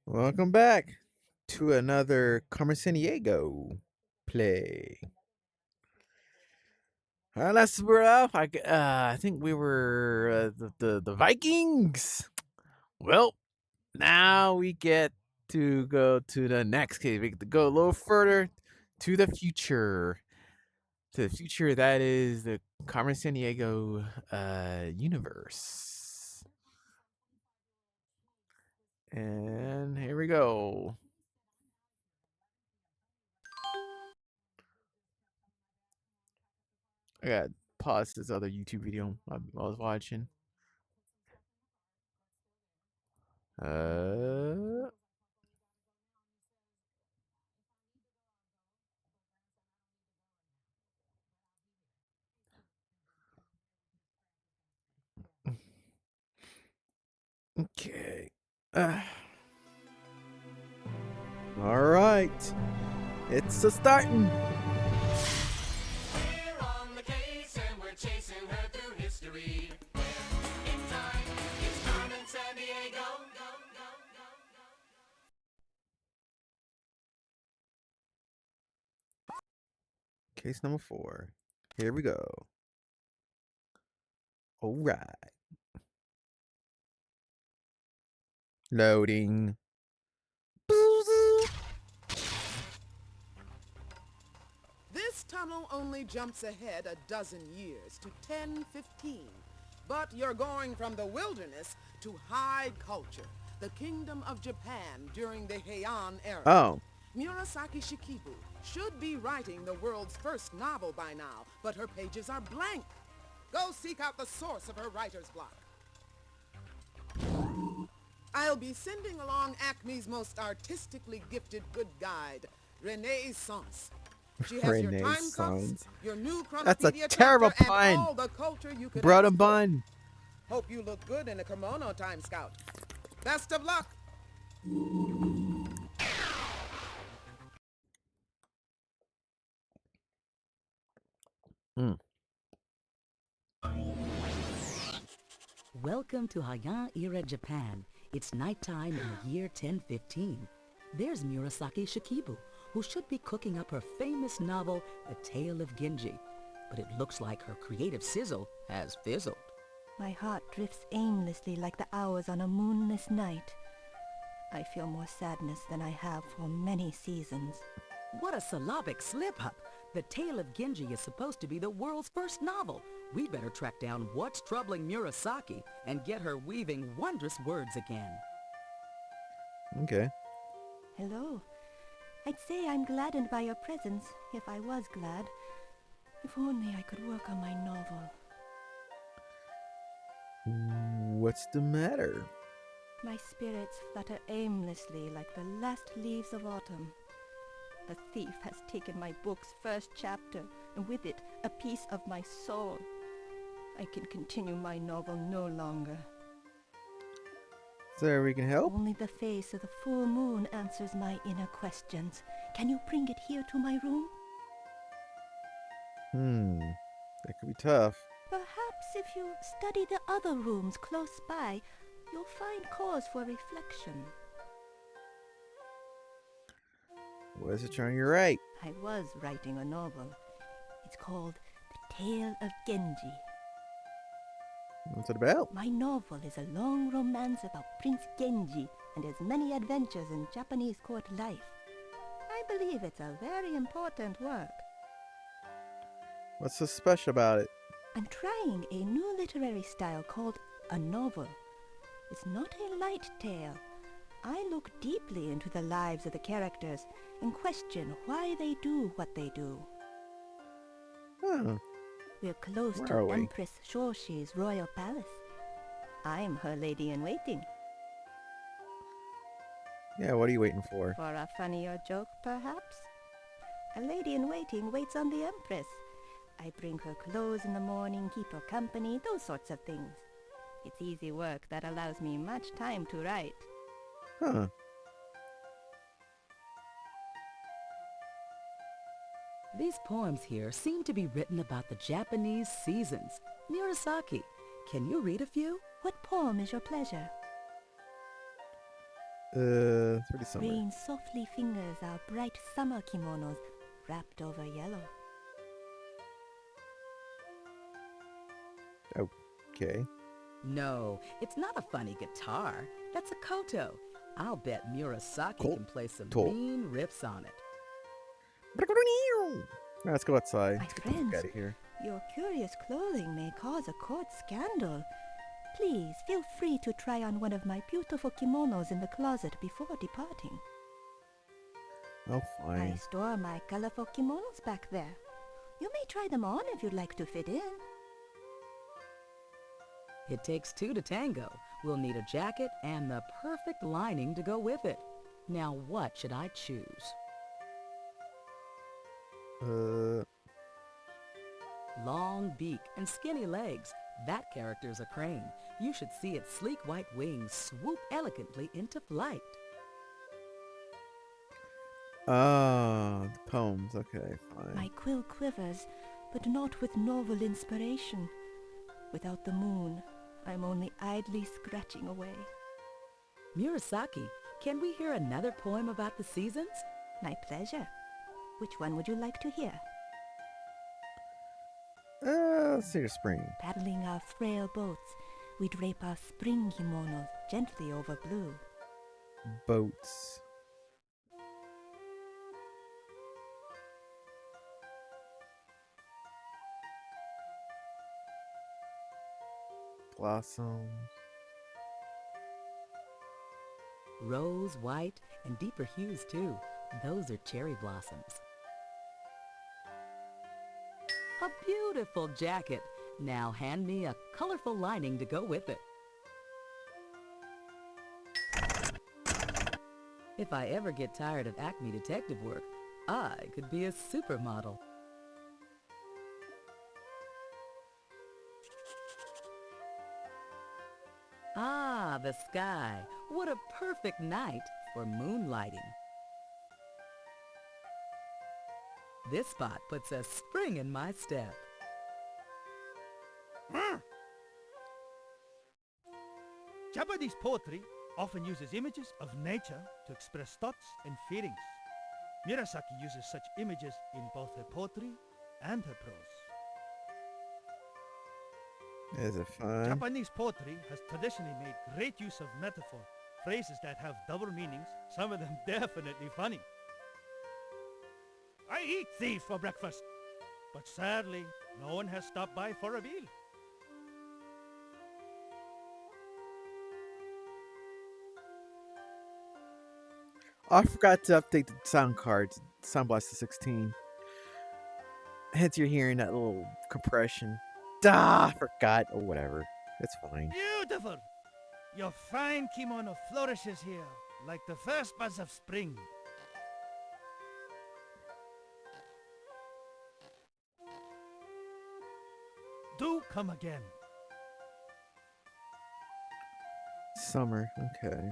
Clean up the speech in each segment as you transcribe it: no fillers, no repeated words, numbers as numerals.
Welcome back to another Carmen Sandiego play. Last we're up. I think we were the Vikings. Well, now we get to go to the next case. We get to go a little further to the future. To the future that is the Carmen Sandiego universe. And here we go. I got pause this other YouTube video I was watching. Uh, okay. All right. It's a starting. We're on the case and we're chasing her through history. In time, it's Carmen Sandiego. Case number 4. Here we go. All right. Loading. This tunnel only jumps ahead a dozen years to 1015. But you're going from the wilderness to high culture, the kingdom of Japan during the Heian era. Oh. Murasaki Shikibu should be writing the world's first novel by now, but her pages are blank. Go seek out the source of her writer's block. I'll be sending along Acme's most artistically gifted good guide, Renaissance. She has your time cups, Renaissance. your new That's a chronopedia terrible chapter, pun. and all the culture you could Brought a ask for. bun. Hope you look good in a kimono, Time Scout. Best of luck. Welcome to Heian-era Japan. It's nighttime in the year 1015. There's Murasaki Shikibu, who should be cooking up her famous novel, The Tale of Genji. But it looks like her creative sizzle has fizzled. My heart drifts aimlessly like the hours on a moonless night. I feel more sadness than I have for many seasons. What a syllabic slip-up! The Tale of Genji is supposed to be the world's first novel. We better track down what's troubling Murasaki and get her weaving wondrous words again. Okay. Hello. I'd say I'm gladdened by your presence, if I was glad. If only I could work on my novel. What's the matter? My spirits flutter aimlessly like the last leaves of autumn. A thief has taken my book's first chapter, and with it, a piece of my soul. I can continue my novel no longer. Sir, we can help? Only the face of the full moon answers my inner questions. Can you bring it here to my room? That could be tough. Perhaps if you study the other rooms close by, you'll find cause for reflection. What is it trying to write? I was writing a novel. It's called The Tale of Genji. What's it about? My novel is a long romance about Prince Genji and his many adventures in Japanese court life. I believe it's a very important work. What's so special about it? I'm trying a new literary style called a novel. It's not a light tale. I look deeply into the lives of the characters and question why they do what they do. Huh. We're close Where to are we? Empress Shoshi's royal palace. I'm her lady-in-waiting. Yeah, what are you waiting for? For a funnier joke, perhaps? A lady-in-waiting waits on the Empress. I bring her clothes in the morning, keep her company, those sorts of things. It's easy work that allows me much time to write. Huh. These poems here seem to be written about the Japanese seasons. Murasaki, can you read a few? What poem is your pleasure? It's pretty summer. Rain softly fingers our bright summer kimonos wrapped over yellow. Okay. No, it's not a funny guitar. That's a koto. I'll bet Murasaki Cool. can play some Cool. mean riffs on it. Let's go outside. My Let's get the fuck friends. out of here. Your curious clothing may cause a court scandal. Please feel free to try on one of my beautiful kimonos in the closet before departing. Oh, I fine. store my colorful kimonos back there. You may try them on if you'd like to fit in. It takes two to tango. We'll need a jacket and the perfect lining to go with it. Now what should I choose? Long beak and skinny legs. That character's a crane. You should see its sleek white wings swoop elegantly into flight. The poems. Okay, fine. My quill quivers, but not with novel inspiration. Without the moon, I'm only idly scratching away. Murasaki, can we hear another poem about the seasons? My pleasure. Which one would you like to hear? Let's see your spring. Paddling our frail boats, we drape our spring kimonos gently over blue. Boats. Blossoms. Rose, white, and deeper hues too. Those are cherry blossoms. A beautiful jacket. Now hand me a colorful lining to go with it. If I ever get tired of Acme detective work, I could be a supermodel. Ah, the sky. What a perfect night for moonlighting. This spot puts a spring in my step. Japanese poetry often uses images of nature to express thoughts and feelings. Murasaki uses such images in both her poetry and her prose. Is it fun? Japanese poetry has traditionally made great use of metaphor, phrases that have double meanings, some of them definitely funny. I eat thief for breakfast, but sadly, no one has stopped by for a meal. I forgot to update the sound cards. Sound Blaster 16. Hence you're hearing that little compression. I forgot. Oh, whatever. It's fine. Beautiful! Your fine kimono flourishes here like the first buds of spring. Do come again. Summer. Okay.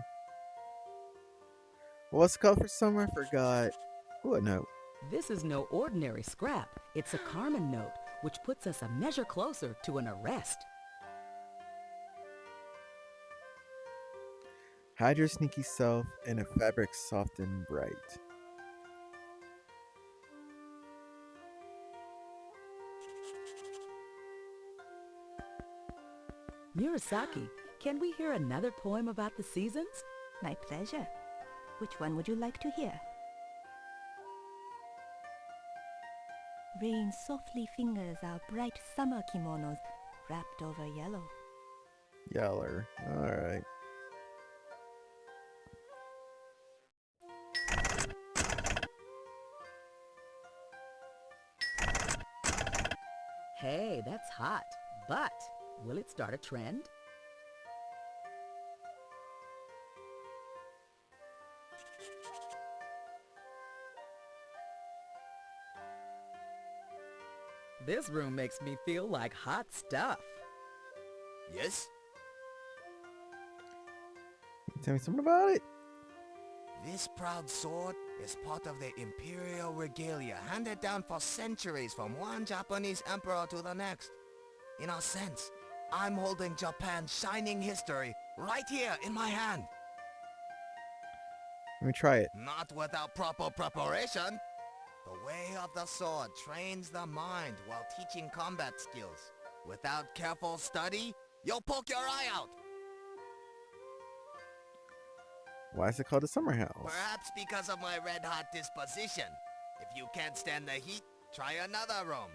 What's it called for summer? I forgot. Ooh, a note. This is no ordinary scrap. It's a Carmen note, which puts us a measure closer to an arrest. Hide your sneaky self in a fabric soft and bright. Murasaki, can we hear another poem about the seasons? My pleasure. Which one would you like to hear? Rain softly fingers our bright summer kimonos wrapped over yellow. Yeller. Alright. Hey, that's hot. But will it start a trend? This room makes me feel like hot stuff. Yes? Tell me something about it. This proud sword is part of the imperial regalia handed down for centuries from one Japanese emperor to the next. In a sense, I'm holding Japan's shining history right here in my hand. Let me try it. Not without proper preparation. The way of the sword trains the mind while teaching combat skills. Without careful study, you'll poke your eye out. Why is it called a summer house? Perhaps because of my red-hot disposition. If you can't stand the heat, try another room.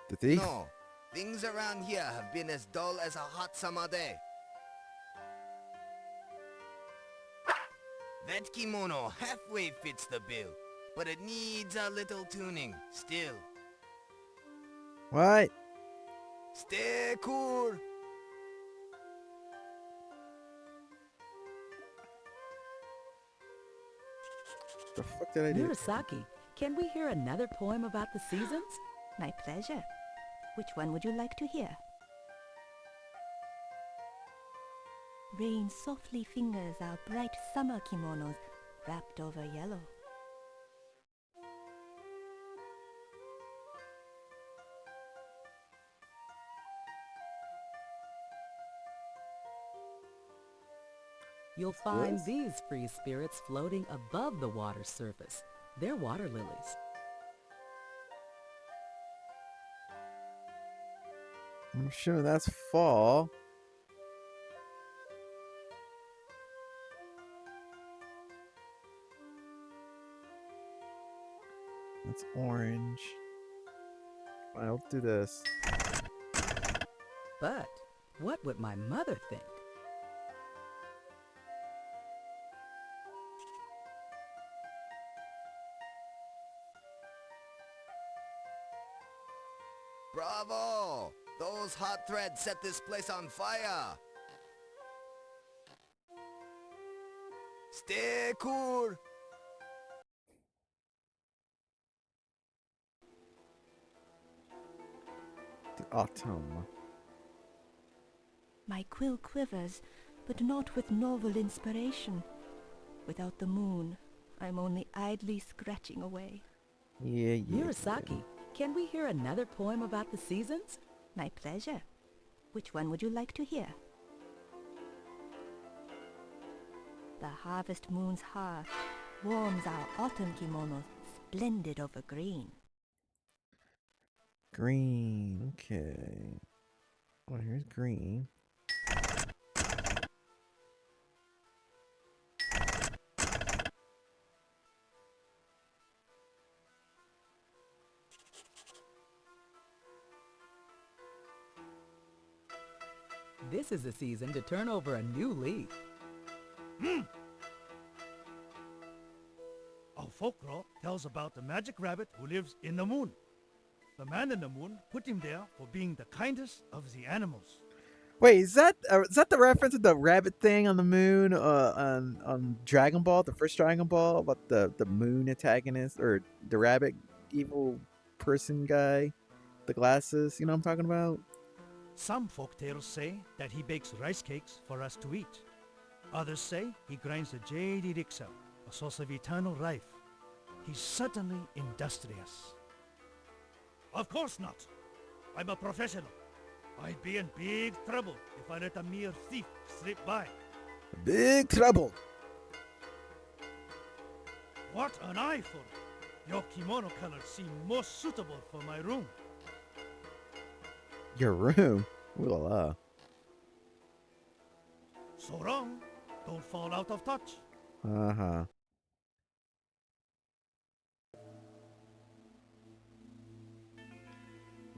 The thief? No, things around here have been as dull as a hot summer day. That kimono halfway fits the bill, but it needs a little tuning still. What? Stay cool. The fuck did I do? Murasaki, can we hear another poem about the seasons? My pleasure. Which one would you like to hear? Rain softly fingers our bright summer kimonos wrapped over yellow. You'll find Yes. these free spirits floating above the water surface. They're water lilies. I'm sure that's fall. That's orange. I'll do this. But what would my mother think? Bravo! Those hot threads set this place on fire. Stay cool. The autumn. My quill quivers, but not with novel inspiration. Without the moon, I'm only idly scratching away. Yeah. Murasaki, can we hear another poem about the seasons? My pleasure. Which one would you like to hear? The harvest moon's hearth warms our autumn kimonos, splendid over green. Green. Okay. Well, here's green. This is the season to turn over a new leaf. Our folklore tells about the magic rabbit who lives in the moon. The man in the moon put him there for being the kindest of the animals. Wait, is that the reference to the rabbit thing on the moon? On Dragon Ball, the first Dragon Ball, about the moon antagonist or the rabbit evil person guy, the glasses. You know what I'm talking about? Some folk tales say that he bakes rice cakes for us to eat. Others say he grinds the jade elixir, a source of eternal life. He's certainly industrious. Of course not. I'm a professional. I'd be in big trouble if I let a mere thief slip by. Big trouble. What an eye for it. Your kimono colors seem most suitable for my room. Your room. Ooh la la. So long. Don't fall out of touch. Uh-huh.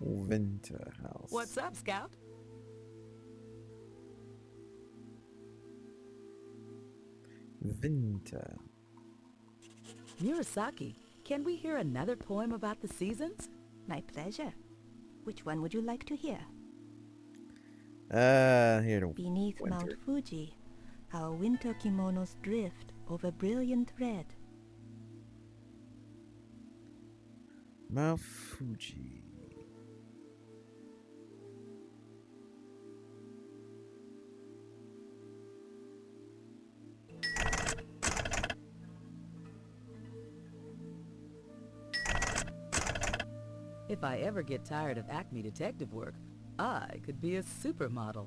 Winter house. What's up, Scout? Winter. Murasaki, can we hear another poem about the seasons? My pleasure. Which one would you like to hear? Here to Beneath winter. Mount Fuji, our winter kimonos drift over brilliant red. Mount Fuji. If I ever get tired of Acme detective work, I could be a supermodel.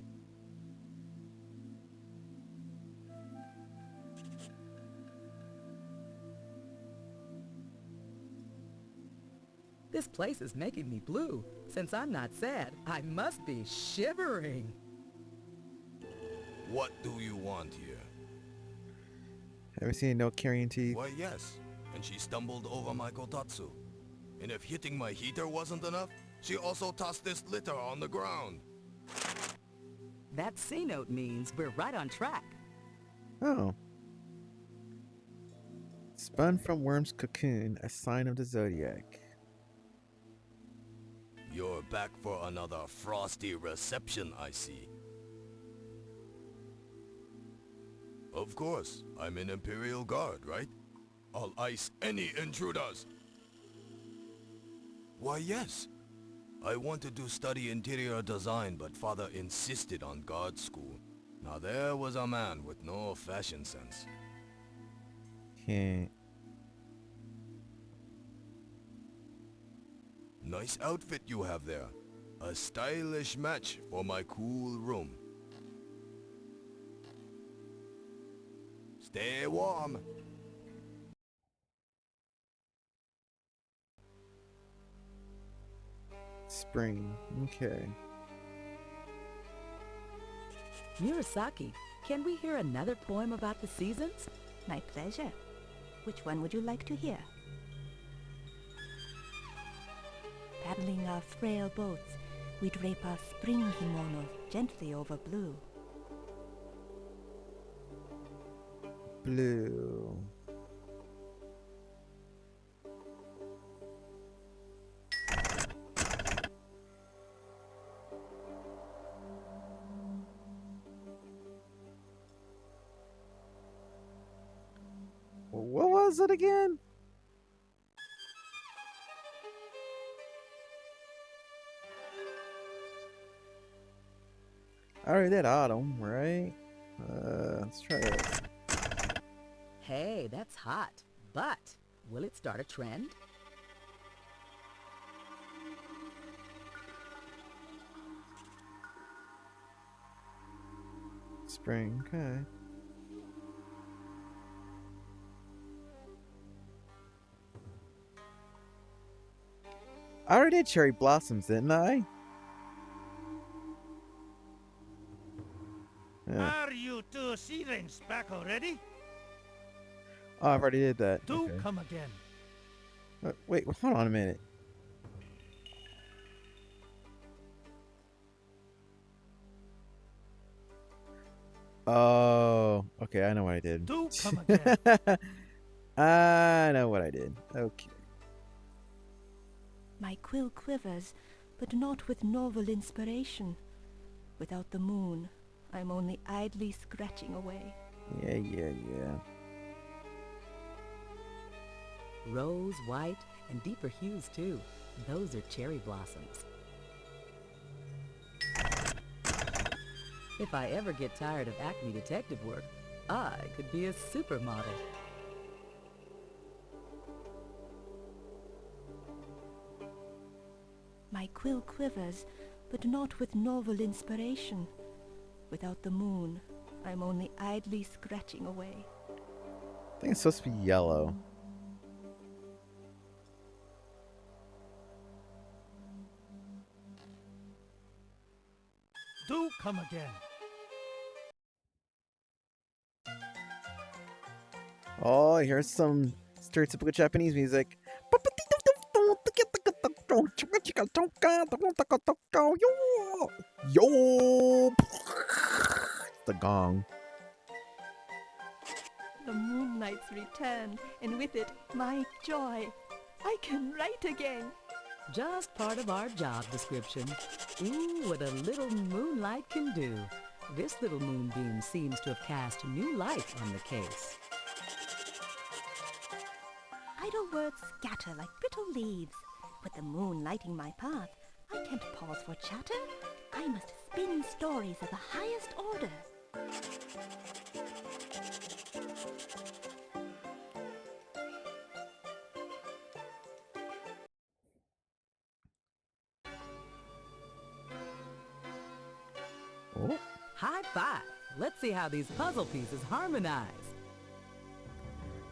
This place is making me blue. Since I'm not sad, I must be shivering. What do you want here? Have you seen no carrying teeth? Why, yes. And she stumbled over my kotatsu. And if hitting my heater wasn't enough, she also tossed this litter on the ground. That C note means we're right on track. Oh. Spun from worm's cocoon, a sign of the zodiac. You're back for another frosty reception, I see. Of course, I'm an Imperial Guard, right? I'll ice any intruders. Why, yes. I wanted to study interior design, but father insisted on guard school. Now there was a man with no fashion sense. Yeah. Nice outfit you have there. A stylish match for my cool room. Stay warm. Spring. Okay. Murasaki, can we hear another poem about the seasons? My pleasure. Which one would you like to hear? Paddling our frail boats, we drape our spring kimonos gently over blue. Blue. What was it again? I already did autumn, right? Let's try this. Hey, that's hot. But will it start a trend? Spring, okay. I already did cherry blossoms, didn't I? Yeah. Are you two seedlings back already? Oh, I've already did that. Do Okay. come again. Wait, hold on a minute. Oh, okay, I know what I did. Do come again. I know what I did. Okay. My quill quivers, but not with novel inspiration. Without the moon, I'm only idly scratching away. Yeah. Rose, white, and deeper hues too. Those are cherry blossoms. If I ever get tired of Acme detective work, I could be a supermodel. My quill quivers, but not with novel inspiration. Without the moon, I'm only idly scratching away. I think it's supposed to be yellow. Do come again. Oh, here's some stereotypical Japanese music. Yo! The gong. The moonlight's returned, and with it, my joy. I can write again. Just part of our job description. Ooh, what a little moonlight can do. This little moonbeam seems to have cast new light on the case. Idle words scatter like brittle leaves. With the moon lighting my path, I can't pause for chatter. I must spin stories of the highest order. Oh. High five! Let's see how these puzzle pieces harmonize.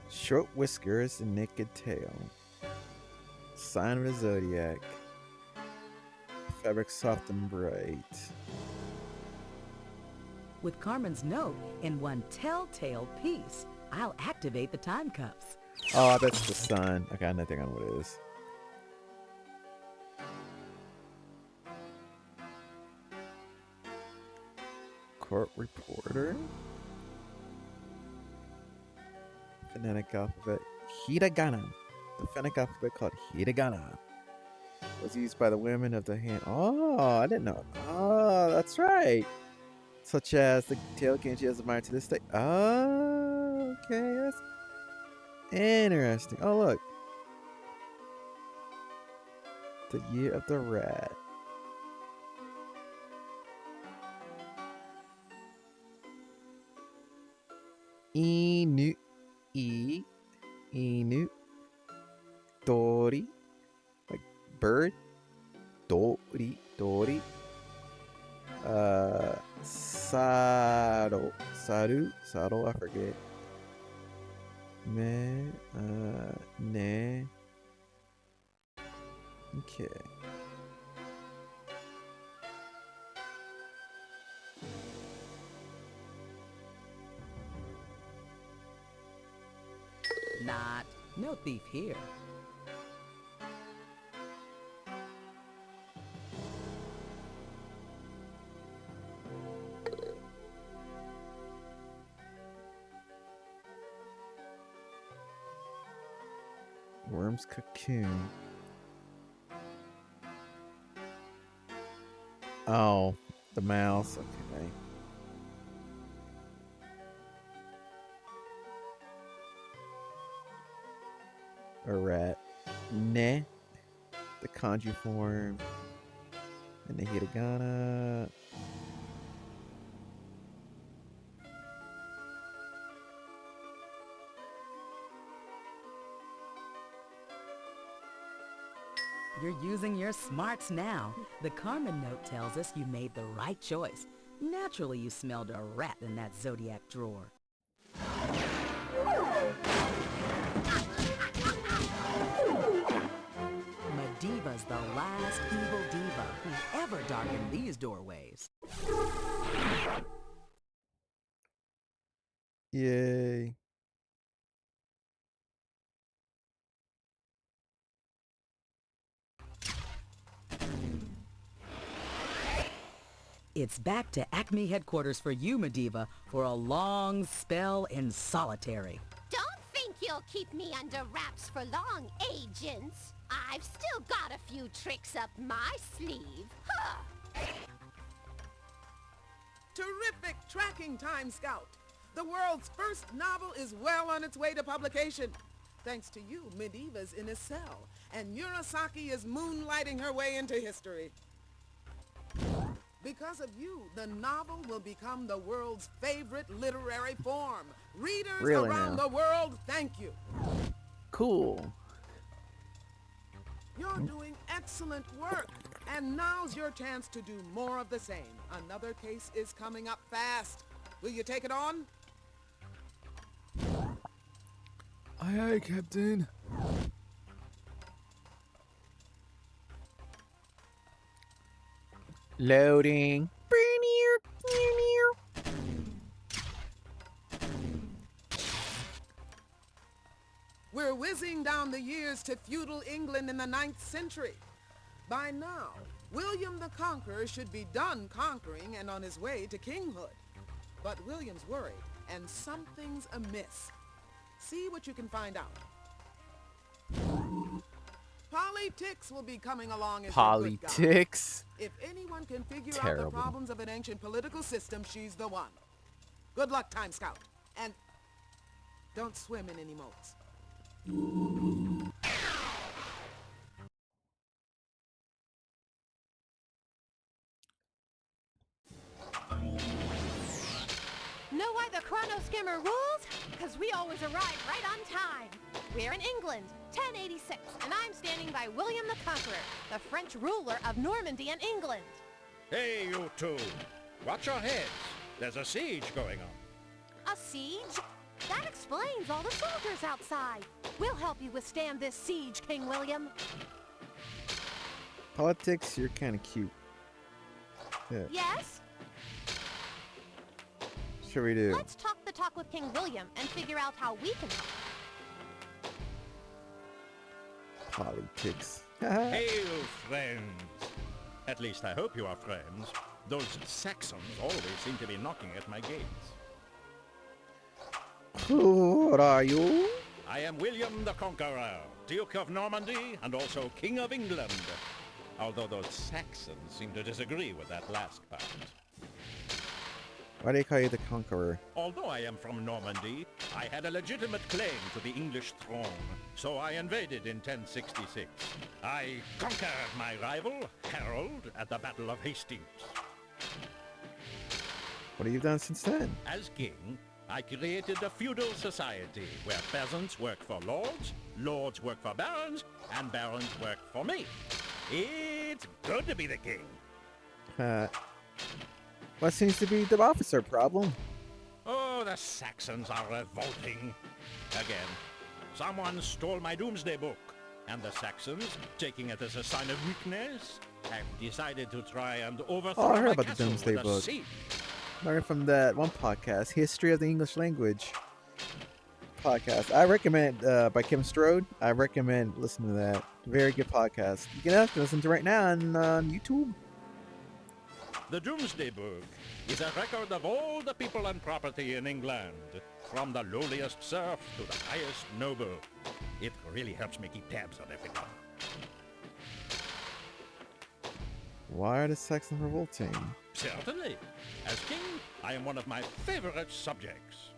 Short whiskers and naked tail. Sign of the zodiac. Fabric soft and bright. With Carmen's note in one telltale piece, I'll activate the time cuffs. Oh, that's the sun. I got nothing on what it is. Court reporter. Phonetic alphabet. Hiragana. The phonetic alphabet called hiragana was used by the women of the hand. Oh, I didn't know. Oh, that's right. Such as the tail Genji has admired to this day. Oh, okay. That's interesting. Oh, look. The year of the rat. Inu. Inu. Dori. Like bird. Dori. Saddle. Saddle, I forget. Ne. Okay. Not. No thief here. Worm's cocoon. Oh, the mouse. Okay. A rat. Ne. The kanji form. And the hiragana. You're using your smarts now. The Carmen note tells us you made the right choice. Naturally, you smelled a rat in that zodiac drawer. Mediva's the last evil diva who ever darkened these doorways. Yay. It's back to Acme headquarters for you, Mediva, for a long spell in solitary. Don't think you'll keep me under wraps for long, agents. I've still got a few tricks up my sleeve. Huh. Terrific tracking time, Scout. The world's first novel is well on its way to publication. Thanks to you, Mediva's in a cell, and Murasaki is moonlighting her way into history. Because of you, the novel will become the world's favorite literary form. Readers Really around now? the world, thank you. Cool. You're doing excellent work, and now's your chance to do more of the same. Another case is coming up fast. Will you take it on? Aye, Captain. Loading. We're whizzing down the years to feudal England in the 9th century. By now, William the Conqueror should be done conquering and on his way to kinghood. But William's worried, and something's amiss. See what you can find out. Politics will be coming along as your good guide. Politics. If anyone can figure out Terrible. the problems of an ancient political system, she's the one. Good luck, Time Scout. And don't swim in any moats. Know why the Chrono Skimmer rules? Because we always arrive right on time. We're in England, 1086, and I'm standing by William the Conqueror, the French ruler of Normandy and England. Hey, you two. Watch your heads. There's a siege going on. A siege? That explains all the soldiers outside. We'll help you withstand this siege, King William. Politics, you're kind of cute. Yeah. Yes? Sure we do. Let's talk the talk with King William and figure out how we can help. Politics. Hail, friends! At least I hope you are friends. Those Saxons always seem to be knocking at my gates. What are you? I am William the Conqueror, Duke of Normandy and also King of England. Although those Saxons seem to disagree with that last part. Why do they call you the Conqueror? Although I am from Normandy, I had a legitimate claim to the English throne, so I invaded in 1066. I conquered my rival, Harold, at the Battle of Hastings. What have you done since then? As king, I created a feudal society where peasants work for lords, lords work for barons, and barons work for me. It's good to be the king. What seems to be the officer problem? Oh, the Saxons are revolting. Again, someone stole my doomsday book, and the Saxons, taking it as a sign of weakness, have decided to try and overthrow I heard my about the castle doomsday with a book. siege. Learned from that one podcast, History of the English Language podcast. I recommend by Kim Strode. I recommend listening to that. Very good podcast. You can listen to it right now on YouTube. The Doomsday Book is a record of all the people and property in England, from the lowliest serf to the highest noble. It really helps me keep tabs on everyone. Why are the Saxons revolting? Certainly. As king, I am one of my favorite subjects.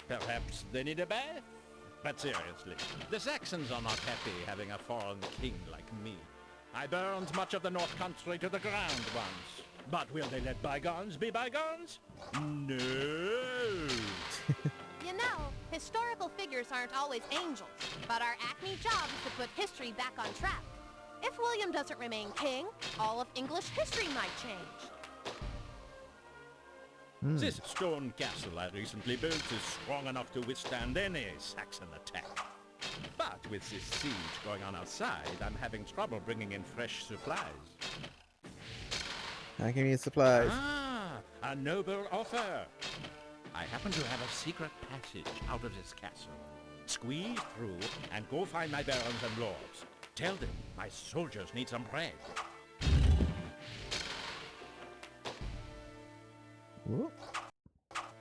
Perhaps they need a bath? But seriously, the Saxons are not happy having a foreign king like me. I burned much of the North Country to the ground once. But will they let bygones be bygones? No! You know, historical figures aren't always angels, but our acme job is to put history back on track. If William doesn't remain king, all of English history might change. This stone castle I recently built is strong enough to withstand any Saxon attack. But with this siege going on outside, I'm having trouble bringing in fresh supplies. I can need supplies. Ah, a noble offer. I happen to have a secret passage out of this castle. Squeeze through and go find my barons and lords. Tell them my soldiers need some bread. Whoop.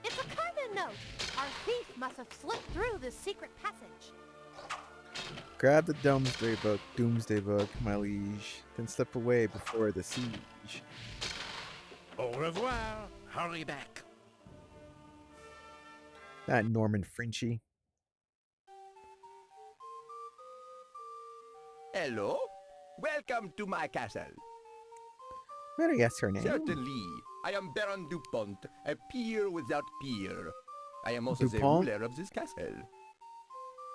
It's a Carmen note. Our thief must have slipped through this secret passage. Grab the Doomsday Book, my liege, then slip away before the siege. Au revoir. Hurry back. That Norman Frenchie. Hello? Welcome to my castle. Better guess her name. Certainly. I am Baron Dupont, a peer without peer. I am also Dupont? the ruler of this castle.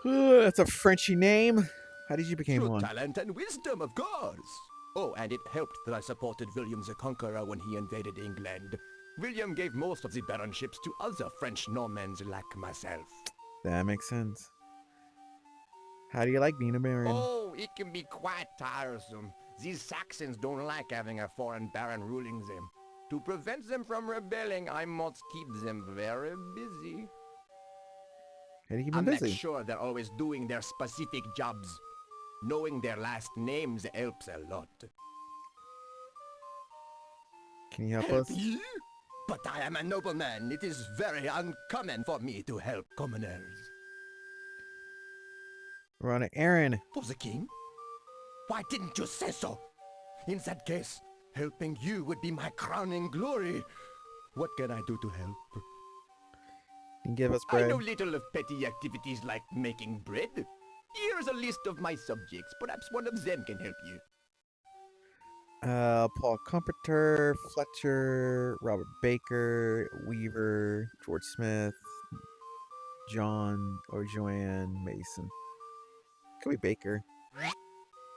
That's a Frenchy name. How did you become Through one? talent and wisdom, of course. Oh, and it helped that I supported William the Conqueror when he invaded England. William gave most of the baronships to other French Normans like myself. That makes sense. How do you like being a baron? Oh, it can be quite tiresome. These Saxons don't like having a foreign baron ruling them. To prevent them from rebelling, I must keep them very busy. How do you keep I him make busy? sure they're always doing their specific jobs. Knowing their last names helps a lot. Can you help us? you? But I am a nobleman. It is very uncommon for me to help commoners. We're on an errand. For the king? Why didn't you say so? In that case, helping you would be my crowning glory. What can I do to help? Can you give us I bread? know little of petty activities like making bread. Here's a list of my subjects. Perhaps one of them can help you. Paul Comforter, Fletcher, Robert Baker, Weaver, George Smith, John or Joanne Mason. Could be Baker.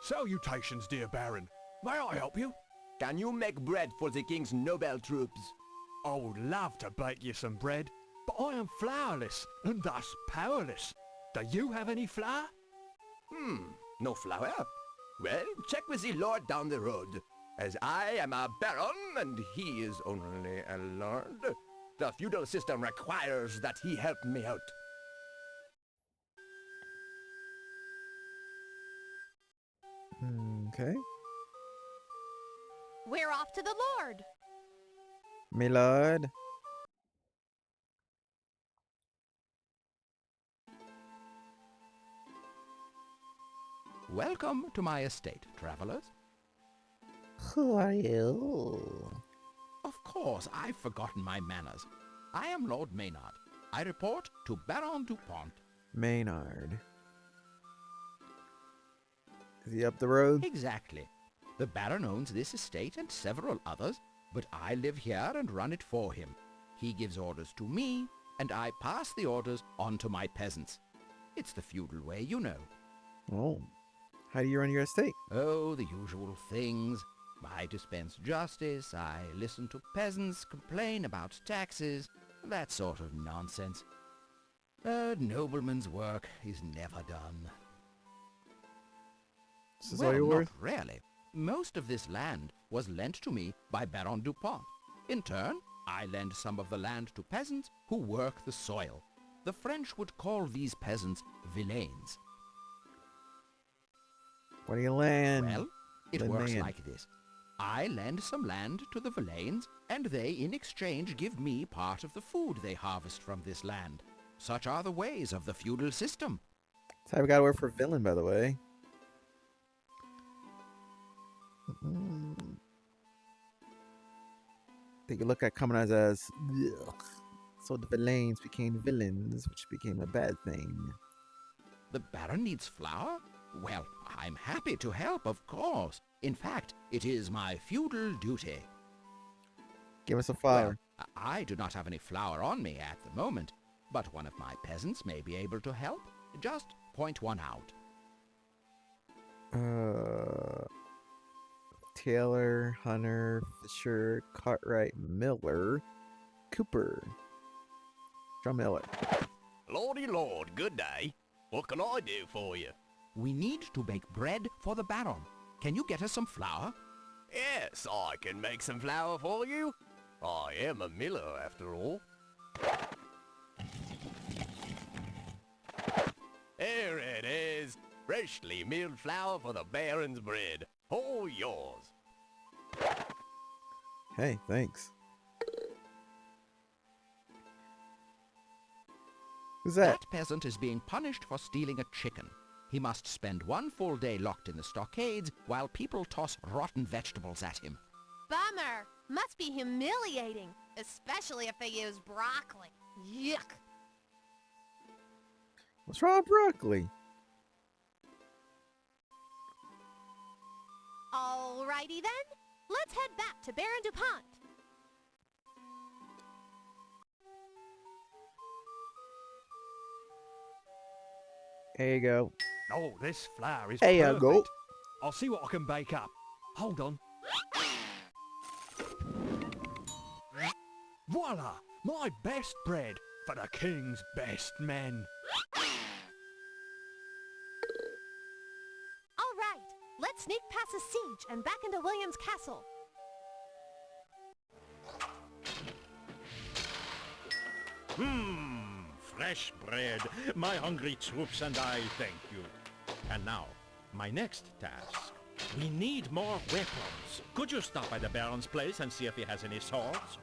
Salutations, dear Baron. May I help you? Can you make bread for the king's noble troops? I would love to bake you some bread, but I am flourless and thus powerless. Do you have any flour? No flour? Well, check with the lord down the road. As I am a baron and he is only a lord, the feudal system requires that he help me out. Okay. We're off to the Lord. My lord. Welcome to my estate, travelers. Who are you? Of course, I've forgotten my manners. I am Lord Maynard. I report to Baron DuPont. Maynard. Is he up the road? Exactly. The Baron owns this estate and several others, but I live here and run it for him. He gives orders to me, and I pass the orders on to my peasants. It's the feudal way, you know. Oh. How do you run your estate? Oh, the usual things. I dispense justice, I listen to peasants complain about taxes, that sort of nonsense. A nobleman's work is never done. This is Well, all you're not worth? really. Most of this land was lent to me by Baron DuPont. In turn, I lend some of the land to peasants who work the soil. The French would call these peasants villeins. What do you land? Well, it Lend works land. like this. I lend some land to the villeins, and they in exchange give me part of the food they harvest from this land. Such are the ways of the feudal system. That's how we gotta work for villain, by the way. Take a look at common as ugh. So the villains became villains, which became a bad thing. The Baron needs flour? Well, I'm happy to help, of course. In fact, it is my feudal duty. Give us a flour. Well, I do not have any flour on me at the moment, but one of my peasants may be able to help. Just point one out. Taylor, Hunter, Fisher, Cartwright, Miller, Cooper. John Miller. Lordy lord, good day. What can I do for you? We need to bake bread for the Baron. Can you get us some flour? Yes, I can make some flour for you. I am a miller, after all. Here it is. Freshly milled flour for the Baron's bread. All yours. Hey, thanks. Who's that? That peasant is being punished for stealing a chicken. He must spend one full day locked in the stockades while people toss rotten vegetables at him. Bummer. Must be humiliating, especially if they use broccoli. Yuck. What's wrong with broccoli? Alrighty then. Let's head back to Baron DuPont. There you go. Oh, this flour is There you perfect. go. I'll see what I can bake up. Hold on. Voila! My best bread for the king's best men. All right, let's sneak past the siege and back into William's castle. Fresh bread. My hungry troops and I thank you. And now, my next task. We need more weapons. Could you stop by the Baron's place and see if he has any swords?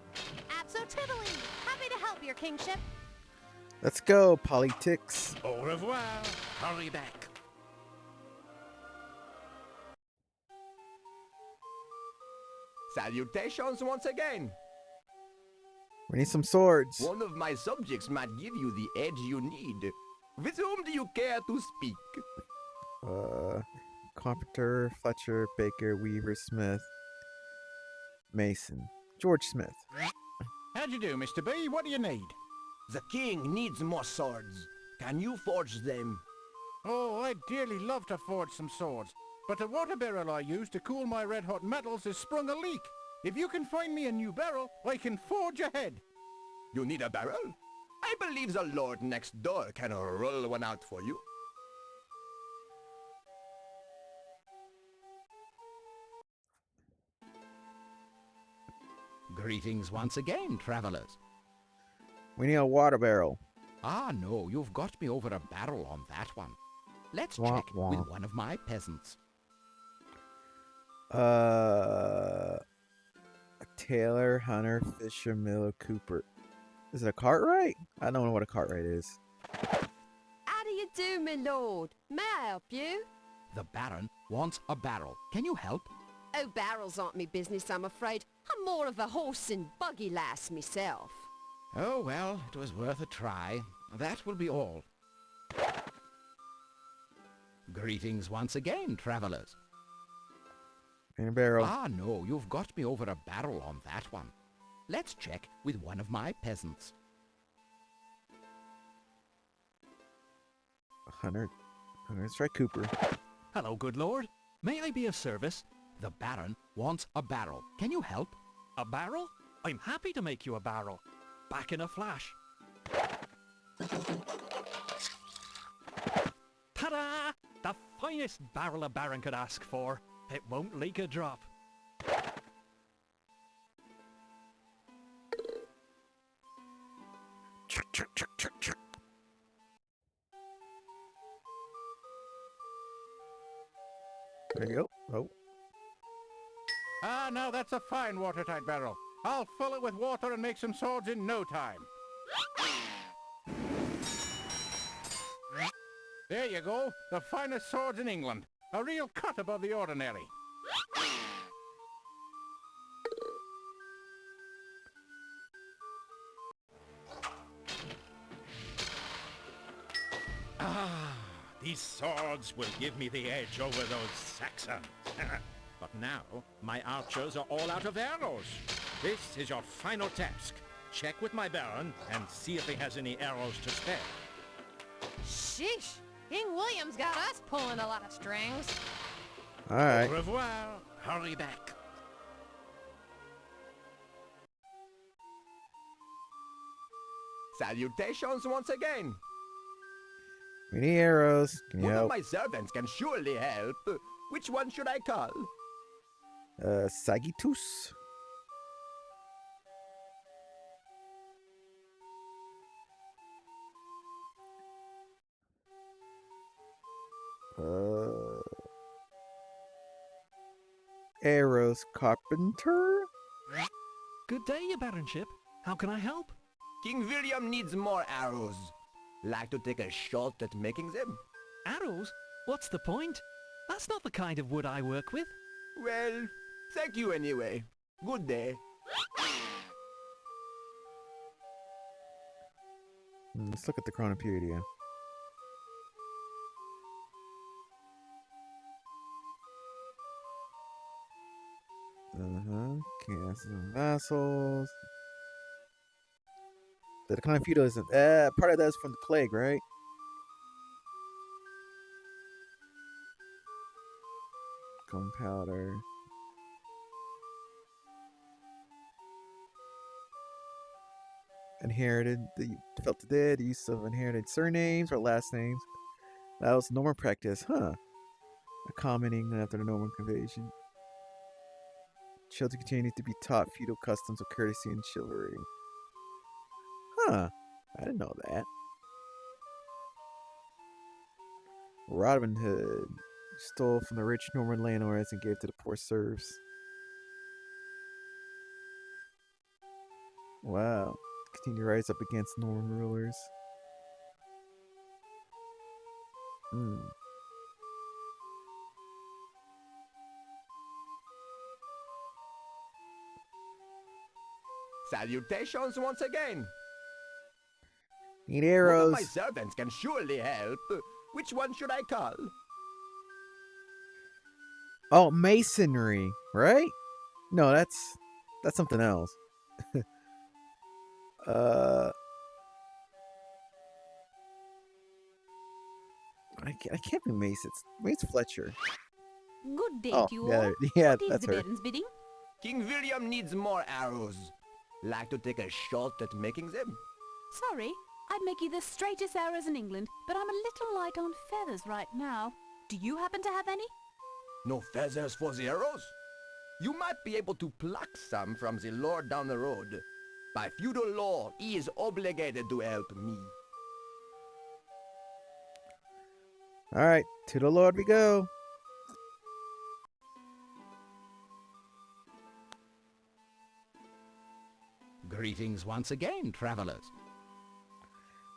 Absolutely. Happy to help, your kingship. Let's go, politics. Au revoir. Hurry back. Salutations once again. We need some swords. One of my subjects might give you the edge you need. With whom do you care to speak? Carpenter, Fletcher, Baker, Weaver, Smith, Mason, George Smith. How'd you do, Mr. B? What do you need? The king needs more swords. Can you forge them? Oh, I'd dearly love to forge some swords, but the water barrel I use to cool my red-hot metals has sprung a leak. If you can find me a new barrel, I can forge ahead. You need a barrel? I believe the lord next door can roll one out for you. Greetings once again, travelers. We need a water barrel. Ah, no, you've got me over a barrel on that one. Let's Wah, check wah. with one of my peasants. A tailor, hunter, fisher, miller, cooper. Is it a cartwright? I don't know what a cartwright is. How do you do, my lord? May I help you? The Baron wants a barrel. Can you help? Oh, barrels aren't me business, I'm afraid. I'm more of a horse and buggy lass myself. Oh, well, it was worth a try. That will be all. Greetings once again, travelers. In a barrel. Ah, no, you've got me over a barrel on that one. Let's check with one of my peasants. Hunter. Let's try Cooper. Hello, good lord. May I be of service? The Baron wants a barrel. Can you help? A barrel? I'm happy to make you a barrel. Back in a flash. Ta-da! The finest barrel a baron could ask for. It won't leak a drop. There you go. Oh. Ah, now that's a fine watertight barrel. I'll fill it with water and make some swords in no time. There you go. The finest swords in England. A real cut above the ordinary. Ah, these swords will give me the edge over those Saxons. But now, my archers are all out of arrows. This is your final task. Check with my Baron and see if he has any arrows to spare. Sheesh. King William's got us pulling a lot of strings. All right. Au revoir. Hurry back. Salutations once again. We need arrows. Can you One of help? my servants can surely help. Which one should I call? Sagitus. Arrows carpenter. Good day, your baronship. How can I help? King William needs more arrows. Like to take a shot at making them? Arrows? What's the point? That's not the kind of wood I work with. Well, thank you anyway. Good day. Let's look at the chronopedia. Castles and vassals. The kind of feudalism. Part of that is from the plague, right? Gunpowder. Inherited. The felt to dead. The use of inherited surnames or last names. That was Norman practice, huh? A common England after the Norman invasion. Children continue to be taught feudal customs of courtesy and chivalry. Huh. I didn't know that. Robin Hood stole from the rich Norman landowners and gave to the poor serfs. Wow. Continue to rise up against Norman rulers. Salutations once again. Need One arrows. of my servants can surely help. Which one should I call? Oh, masonry, right? No, that's something else. I can't be Mace. It's Fletcher. Good day Oh, to you yeah, all. yeah, What is that's the her. Baron's bidding? King William needs more arrows. Like to take a shot at making them? Sorry, I'd make you the straightest arrows in England, but I'm a little light on feathers right now. Do you happen to have any? No feathers for the arrows? You might be able to pluck some from the lord down the road. By feudal law, he is obligated to help me. All right, to the Lord we go. Greetings once again, travelers.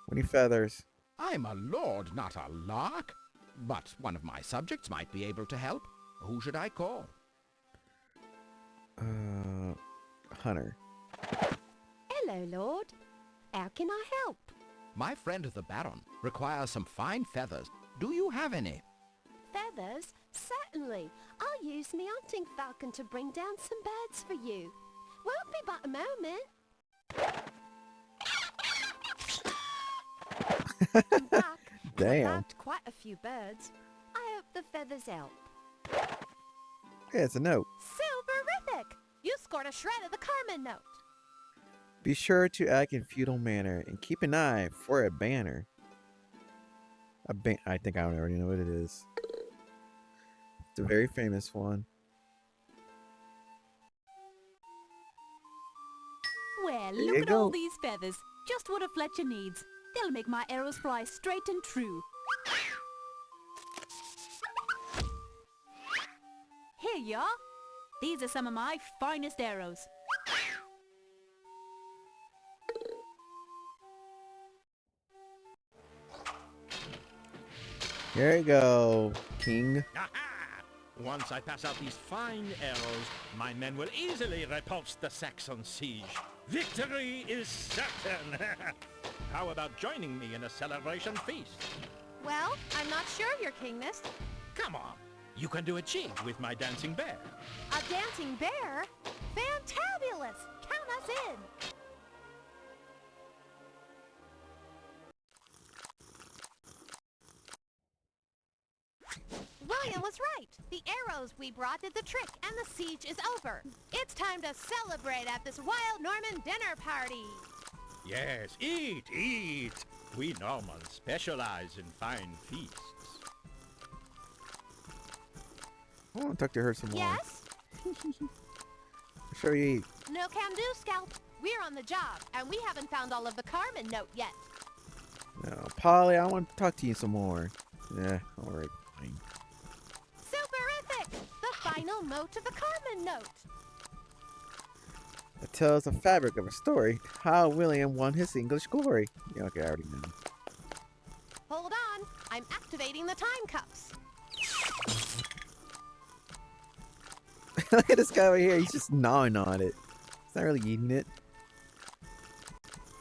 20 feathers. I'm a lord, not a lark. But one of my subjects might be able to help. Who should I call? Hunter. Hello, Lord. How can I help? My friend the Baron requires some fine feathers. Do you have any? Feathers? Certainly. I'll use me hunting falcon to bring down some birds for you. Won't be but a moment. I'm back. Damn. I bagged quite a few birds. I hope the feathers help. Yeah, it's a note. Silverific! You scored a shred of the Carmen note. Be sure to act in feudal manner and keep an eye for a banner. I think I already know what it is. It's a very famous one. Well, There you look at all go. these feathers. Just what a Fletcher needs. They'll make my arrows fly straight and true. Here you are. These are some of my finest arrows. Here you go, King. Aha! Once I pass out these fine arrows, my men will easily repulse the Saxon siege. Victory is certain! How about joining me in a celebration feast? Well, I'm not sure, Your Kingness. Come on! You can do a jig with my dancing bear. A dancing bear? Fantabulous! Count us in! William was right. The arrows we brought did the trick, and the siege is over. It's time to celebrate at this wild Norman dinner party. Yes, eat, eat! We Normans specialize in fine feasts. I want to talk to her some more. Yes? Sure you eat. No can do, Scout. We're on the job, and we haven't found all of the Carmen note yet. No, Polly, I want to talk to you some more. Yeah, alright, fine. Superific! The final note of the Carmen note. It tells the fabric of a story, how William won his English glory. Yeah, okay, I already know. Hold on. I'm activating the time cups. Look at this guy over here, he's just gnawing on it. He's not really eating it.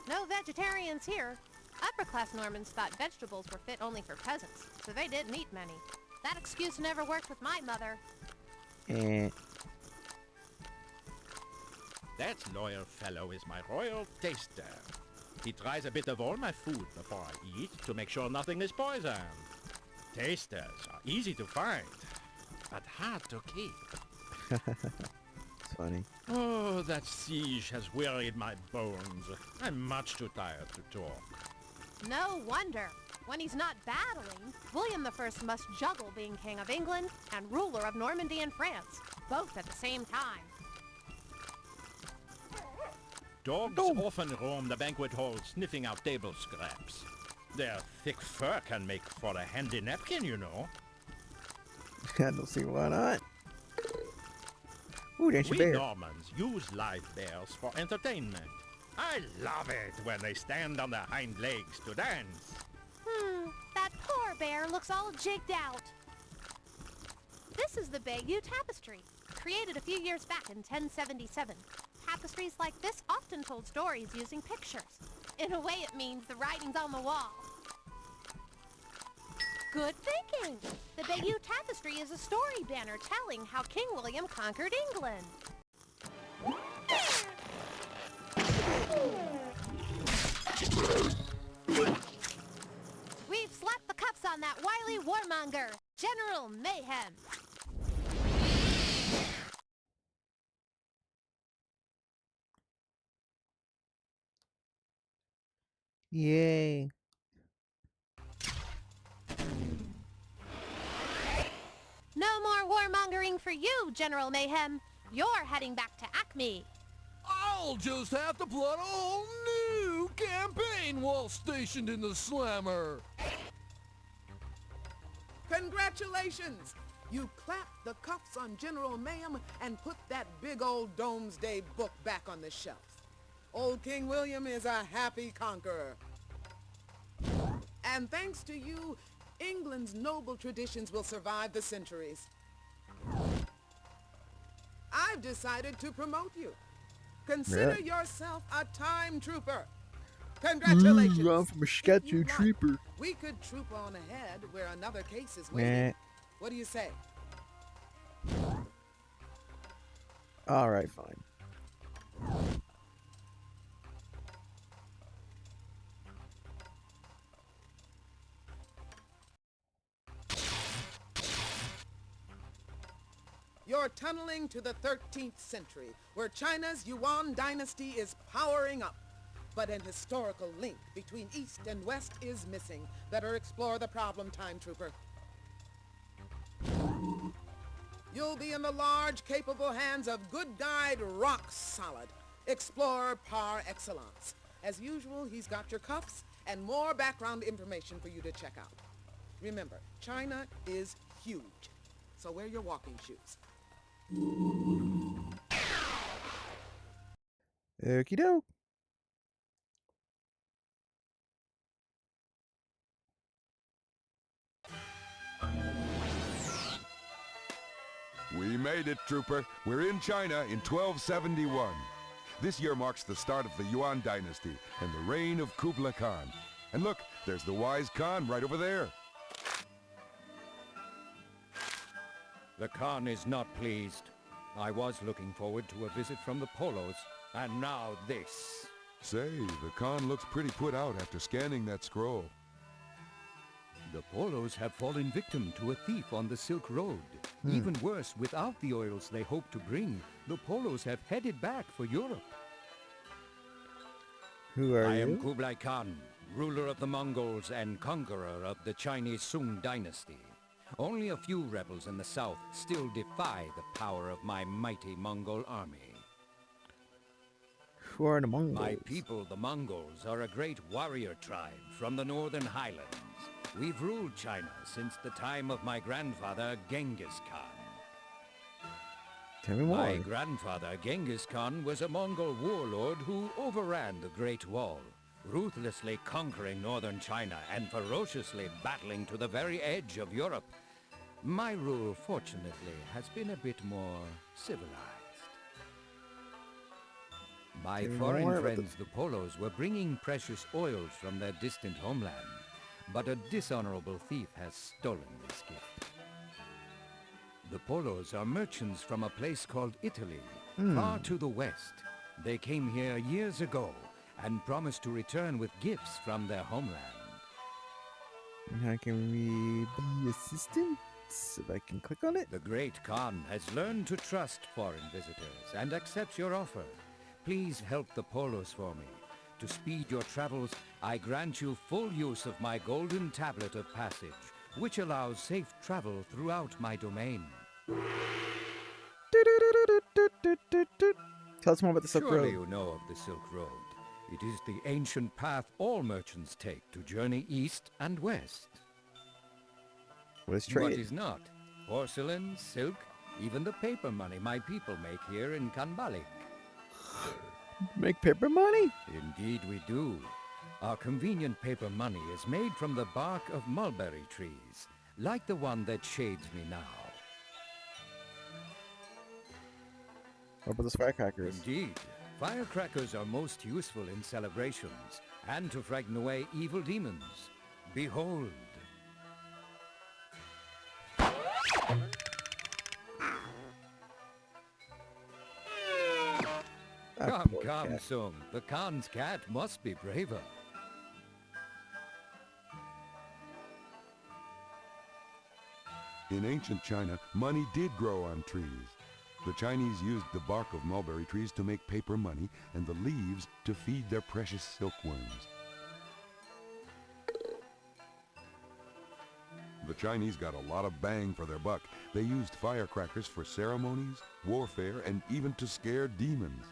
No vegetarians here. Upper-class Normans thought vegetables were fit only for peasants, so they didn't eat many. That excuse never worked with my mother. Eh. That loyal fellow is my royal taster. He tries a bit of all my food before I eat to make sure nothing is poisoned. Tasters are easy to find, but hard to keep. It's funny. Oh, that siege has wearied my bones. I'm much too tired to talk. No wonder. When he's not battling, William I must juggle being King of England and ruler of Normandy and France, both at the same time. Dogs often roam the banquet hall sniffing out table scraps. Their thick fur can make for a handy napkin, you know. I don't see why not. Ooh, there's your We bear. Normans use live bears for entertainment. I love it when they stand on their hind legs to dance. That poor bear looks all jigged out. This is the Bayeux Tapestry, created a few years back in 1077. Tapestries like this often told stories using pictures. In a way, it means the writing's on the wall. Good thinking! The Bayeux Tapestry is a story banner telling how King William conquered England. We've slapped the cuffs on that wily warmonger, General Mayhem. Yay. No more warmongering for you, General Mayhem. You're heading back to Acme. I'll just have to plot a whole new campaign while stationed in the slammer. Congratulations! You clapped the cuffs on General Mayhem and put that big old Domesday book back on the shelf. Old King William is a happy conqueror. And thanks to you, England's noble traditions will survive the centuries. I've decided to promote you. Consider Really? yourself a time trooper. Congratulations. Ooh, I'm from a If sketchy you'd like, trooper. we could troop on ahead where another case is Nah. waiting. What do you say? All right, fine. You're tunneling to the 13th century, where China's Yuan dynasty is powering up. But an historical link between East and West is missing. Better explore the problem, Time Trooper. You'll be in the large, capable hands of good guide Rock Solid, explorer par excellence. As usual, he's got your cuffs and more background information for you to check out. Remember, China is huge, so wear your walking shoes. Okie doke. We made it, Trooper. We're in China in 1271. This year marks the start of the Yuan dynasty and the reign of Kublai Khan. And look, there's the wise Khan right over there. The Khan is not pleased. I was looking forward to a visit from the Polos, and now this. Say, the Khan looks pretty put out after scanning that scroll. The Polos have fallen victim to a thief on the Silk Road. Even worse, without the oils they hope to bring, the Polos have headed back for Europe. Who are I you? am Kublai Khan, ruler of the Mongols and conqueror of the Chinese Sung dynasty. Only a few rebels in the south still defy the power of my mighty Mongol army. Who are the Mongols? My people, the Mongols, are a great warrior tribe from the northern highlands. We've ruled China since the time of my grandfather, Genghis Khan. Tell me more. My grandfather, Genghis Khan, was a Mongol warlord who overran the Great Wall, ruthlessly conquering northern China and ferociously battling to the very edge of Europe. My rule, fortunately, has been a bit more civilized. My Tell me foreign more about friends, the Polos, were bringing precious oils from their distant homeland, but a dishonorable thief has stolen this gift. The Polos are merchants from a place called Italy, far to the west. They came here years ago and promised to return with gifts from their homeland. How can we be assistants? If I can click on it? The great Khan has learned to trust foreign visitors and accepts your offer. Please help the Polos for me. To speed your travels, I grant you full use of my golden tablet of passage, which allows safe travel throughout my domain. Tell us more about the Silk Surely Road. you know of the Silk Road. It is the ancient path all merchants take to journey east and west. What is What trade? is not? Porcelain, silk, even the paper money my people make here in Kanbalik. Make paper money? Indeed we do. Our convenient paper money is made from the bark of mulberry trees, like the one that shades me now. What about those firecrackers? Indeed. Firecrackers are most useful in celebrations and to frighten away evil demons. Behold. Come, poor come, cat. Sung. The Khan's cat must be braver. In ancient China, money did grow on trees. The Chinese used the bark of mulberry trees to make paper money and the leaves to feed their precious silkworms. The Chinese got a lot of bang for their buck. They used firecrackers for ceremonies, warfare, and even to scare demons.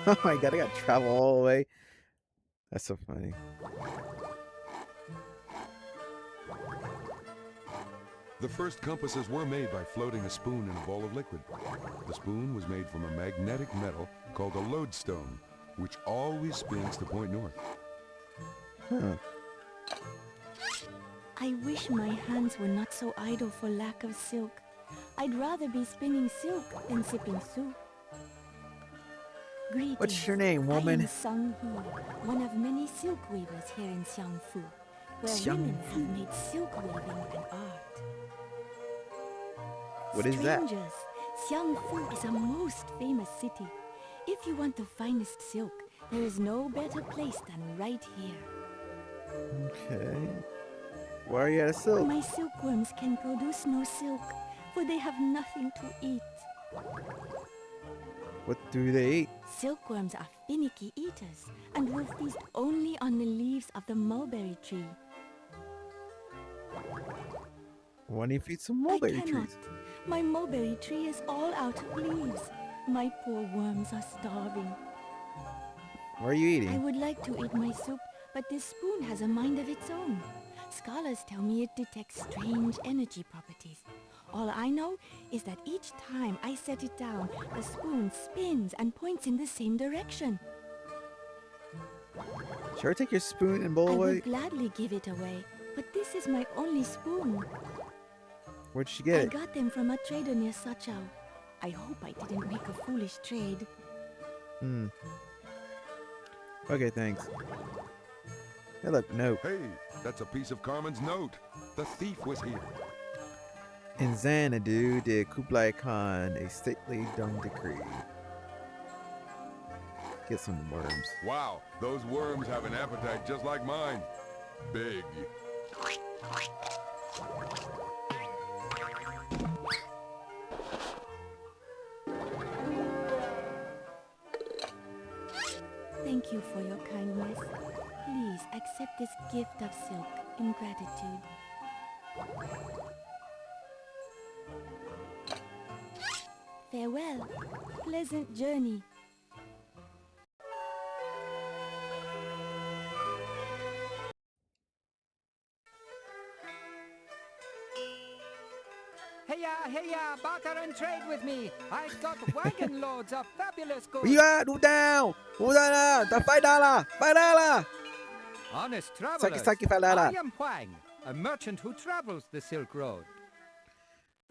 Oh my god, I gotta travel all the way. That's so funny. The first compasses were made by floating a spoon in a bowl of liquid. The spoon was made from a magnetic metal called a lodestone, which always spins to point north. Huh. I wish my hands were not so idle for lack of silk. I'd rather be spinning silk than sipping soup. Greetings. What's your name, woman? I am Sung Hee, one of many silk weavers here in Xiangfu, where women have made silk weaving an art. What is that? Strangers, Xiangfu is a most famous city. If you want the finest silk, there is no better place than right here. Okay. Why are you out of silk? My silkworms can produce no silk, for they have nothing to eat. What do they eat? Silkworms are finicky eaters and will feast only on the leaves of the mulberry tree. Why don't you feed some mulberry I cannot. trees? My mulberry tree is all out of leaves. My poor worms are starving. What are you eating? I would like to eat my soup, but this spoon has a mind of its own. Scholars tell me it detects strange energy properties. All I know is that each time I set it down, the spoon spins and points in the same direction. Sure, take your spoon and bowl I away. would gladly give it away, but this is my only spoon. Where'd you get I it? got them from a trader near Sachao. I hope I didn't make a foolish trade. Okay, thanks. Hey, look, note. Hey, that's a piece of Carmen's note. The thief was here. In Xanadu did Kublai Khan a stately dumb decree. Get some worms. Wow, those worms have an appetite just like mine. Big. Thank you for your kindness. Please accept this gift of silk in gratitude. Farewell. Pleasant journey. Hey-ya, barter and trade with me. I've got wagon loads of fabulous goods. Where you at? Who down? Who down? The $5. $5. Honest travelers, Saki $5. I am Huang, a merchant who travels the Silk Road.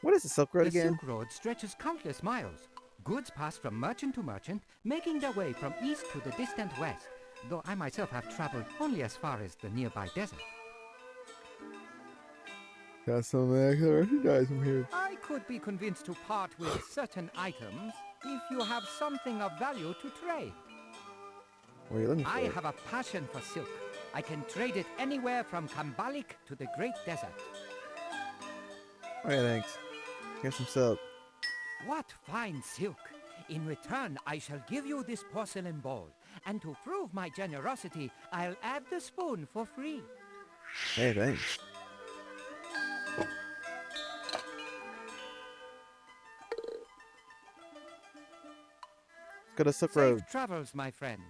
What is the Silk Road again? The Silk Road stretches countless miles. Goods pass from merchant to merchant, making their way from east to the distant west, though I myself have traveled only as far as the nearby desert. Got some I can recognize from here. I could be convinced to part with certain items if you have something of value to trade. What are you looking for? I have a passion for silk. I can trade it anywhere from Kambalik to the Great Desert. Okay, thanks. Here's some silk. What fine silk! In return, I shall give you this porcelain bowl. And to prove my generosity, I'll add the spoon for free. Hey, thanks. Let's go to Silk Road. Safe travels, my friends.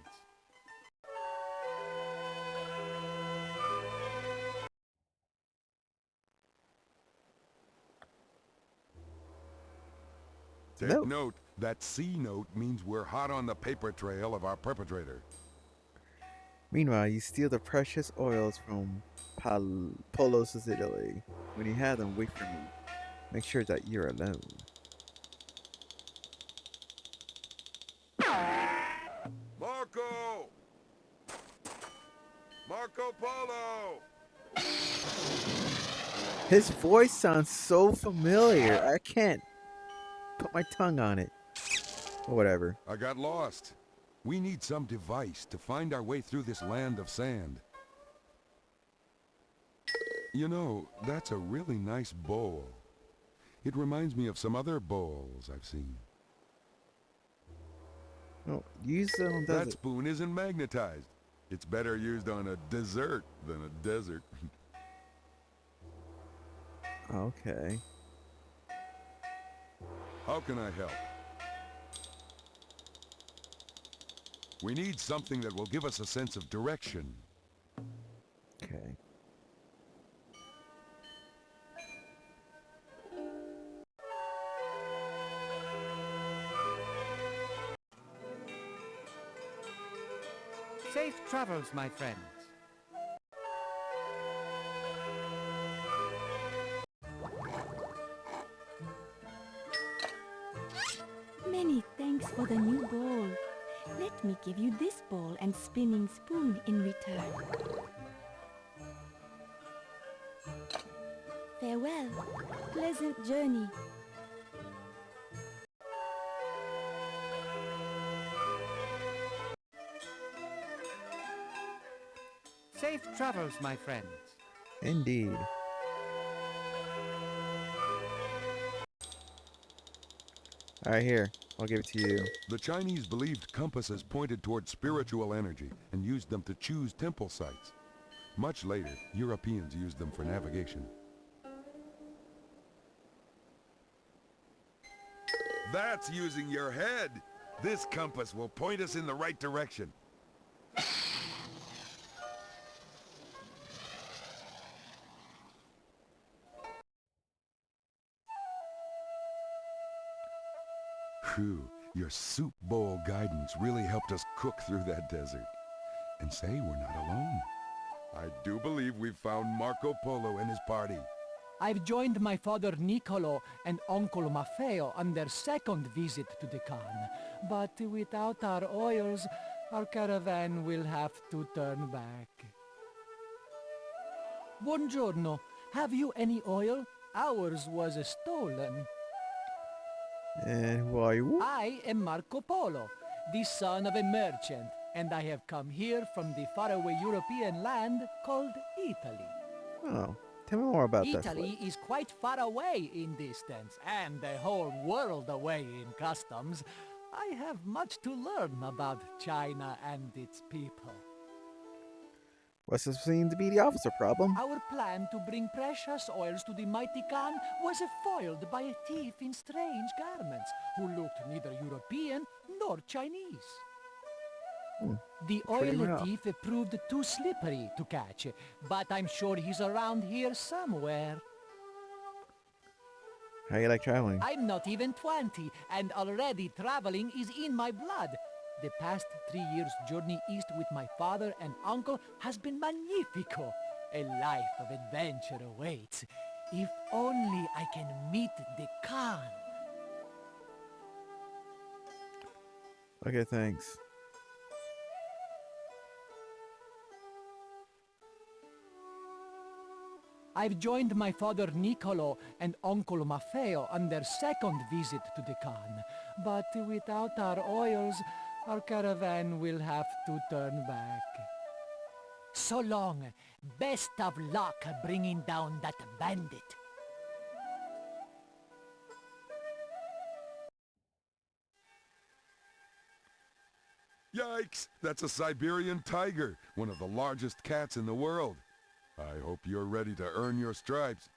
Take note, that C note means we're hot on the paper trail of our perpetrator. Meanwhile, you steal the precious oils from Polo's Italy. When you have them, wait for me. Make sure that you're alone. Marco! Marco Polo! His voice sounds so familiar. I can't put my tongue on it. Or whatever. I got lost. We need some device to find our way through this land of sand. You know, that's a really nice bowl. It reminds me of some other bowls I've seen. No, use it on That desert. spoon isn't magnetized. It's better used on a dessert than a desert. Okay. How can I help? We need something that will give us a sense of direction. Okay. Safe travels, my friends. Many thanks for the new ball. Let me give you this ball and spinning spoon in return. Farewell. Pleasant journey. Safe travels, my friends. Indeed. Alright, here. I'll give it to you. The Chinese believed compasses pointed toward spiritual energy and used them to choose temple sites. Much later, Europeans used them for navigation. That's using your head! This compass will point us in the right direction. Phew, your soup bowl guidance really helped us cook through that desert. And say we're not alone. I do believe we've found Marco Polo and his party. I've joined my father Niccolo and uncle Maffeo on their second visit to the Khan. But without our oils, our caravan will have to turn back. Buongiorno. Have you any oil? Ours was stolen. And who are you? I am Marco Polo, the son of a merchant, and I have come here from the faraway European land called Italy. Oh, tell me more about that. Italy is quite far away in distance, and the whole world away in customs. I have much to learn about China and its people. What's this seem to be the officer problem? Our plan to bring precious oils to the mighty Khan was foiled by a thief in strange garments who looked neither European nor Chinese. The Pretty oil rough. thief proved too slippery to catch, but I'm sure he's around here somewhere. How you like traveling? I'm not even 20, and already traveling is in my blood. The past 3 years' journey east with my father and uncle has been magnifico. A life of adventure awaits. If only I can meet the Khan. Okay, thanks. I've joined my father Niccolo and uncle Maffeo on their second visit to the Khan. But without our oils, our caravan will have to turn back. So long. Best of luck bringing down that bandit. Yikes! That's a Siberian tiger, one of the largest cats in the world. I hope you're ready to earn your stripes.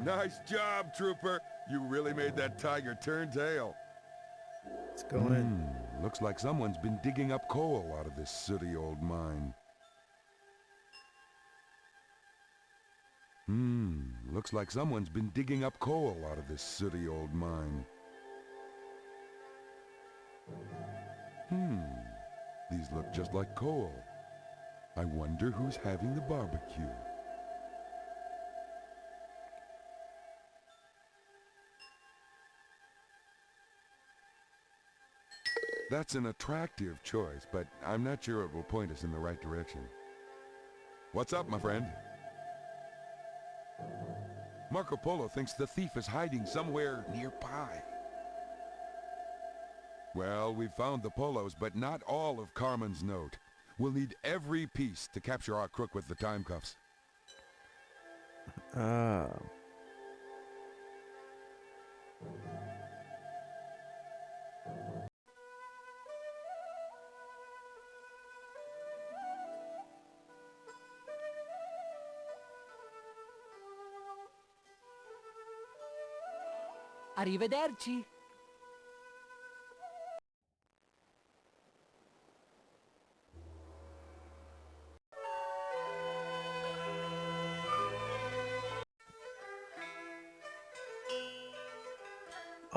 Nice job, Trooper! You really made that tiger turn tail. What's going in? Looks like someone's been digging up coal out of this sooty old mine. Looks like someone's been digging up coal out of this sooty old mine. These look just like coal. I wonder who's having the barbecue. That's an attractive choice, but I'm not sure it will point us in the right direction. What's up, my friend? Marco Polo thinks the thief is hiding somewhere nearby. Well, we've found the polos, but not all of Carmen's note. We'll need every piece to capture our crook with the time cuffs. Arrivederci.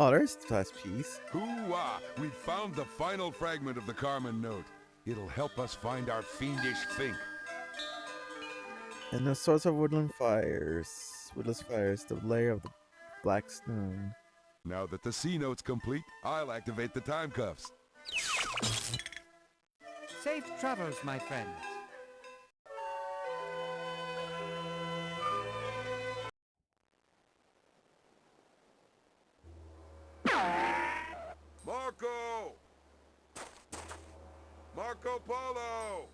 Oh, there's the last piece. Hoo-ah! We found the final fragment of the Carmen note. It'll help us find our fiendish think. And the source of woodland fires. Woodless fires, the layer of the black stone. Now that the C note's complete, I'll activate the time cuffs. Safe travels, my friends. Marco! Marco Polo!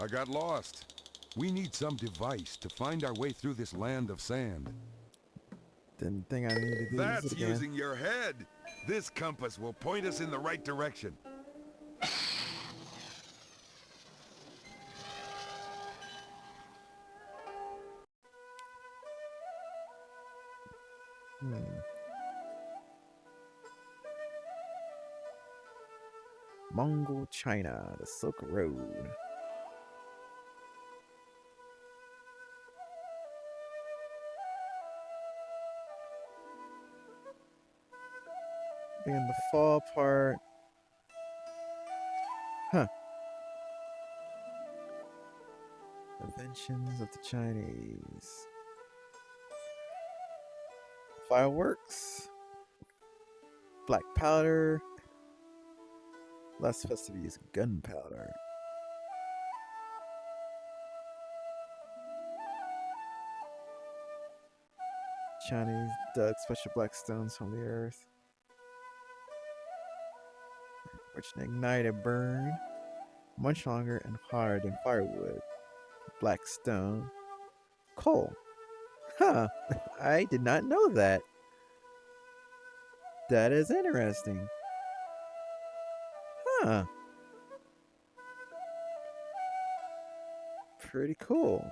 I got lost. We need some device to find our way through this land of sand. Didn't think I needed to do That's this again. using your head. This compass will point us in the right direction. Mongol China, the Silk Road. In the fall part. Huh. Inventions of the Chinese. Fireworks. Black powder. Less festive use gunpowder. Chinese dug special black stones from the earth, which ignite and burn much longer and harder than firewood. Black stone. Coal. Huh. I did not know that. That is interesting. Huh. Pretty cool.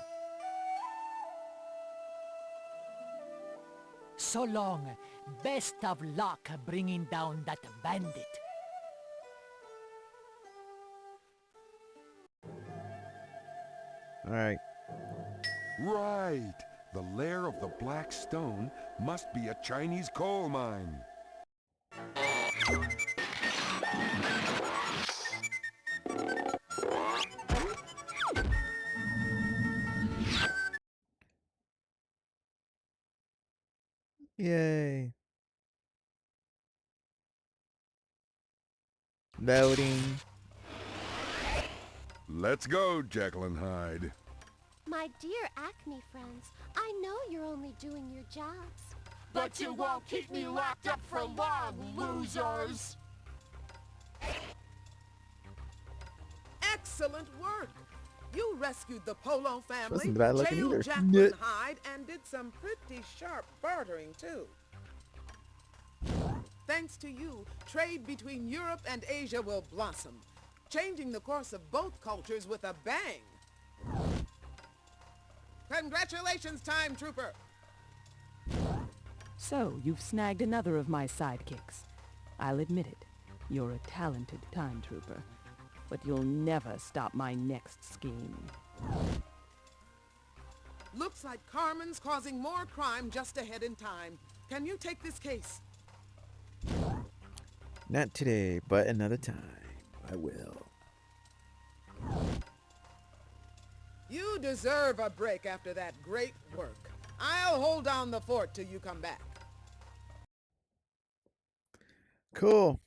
So long. Best of luck bringing down that bandit. All right. Right. The lair of the black stone must be a Chinese coal mine. Yay. Loading. Let's go, Jekyll and Hyde. My dear Acme friends, I know you're only doing your jobs. But you won't keep me locked up for long, losers! Excellent work! You rescued the Polo family, Wasn't bad looking jailed either. Jacqueline Hyde, and did some pretty sharp bartering, too. Thanks to you, trade between Europe and Asia will blossom, changing the course of both cultures with a bang. Congratulations, Time Trooper! So, you've snagged another of my sidekicks. I'll admit it. You're a talented time trooper. But you'll never stop my next scheme. Looks like Carmen's causing more crime just ahead in time. Can you take this case? Not today, but another time. I will. You deserve a break after that great work. I'll hold down the fort till you come back. Cool.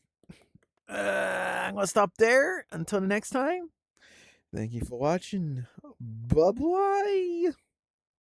I'm going to stop there. Until the next time. Thank you for watching. Bye-bye.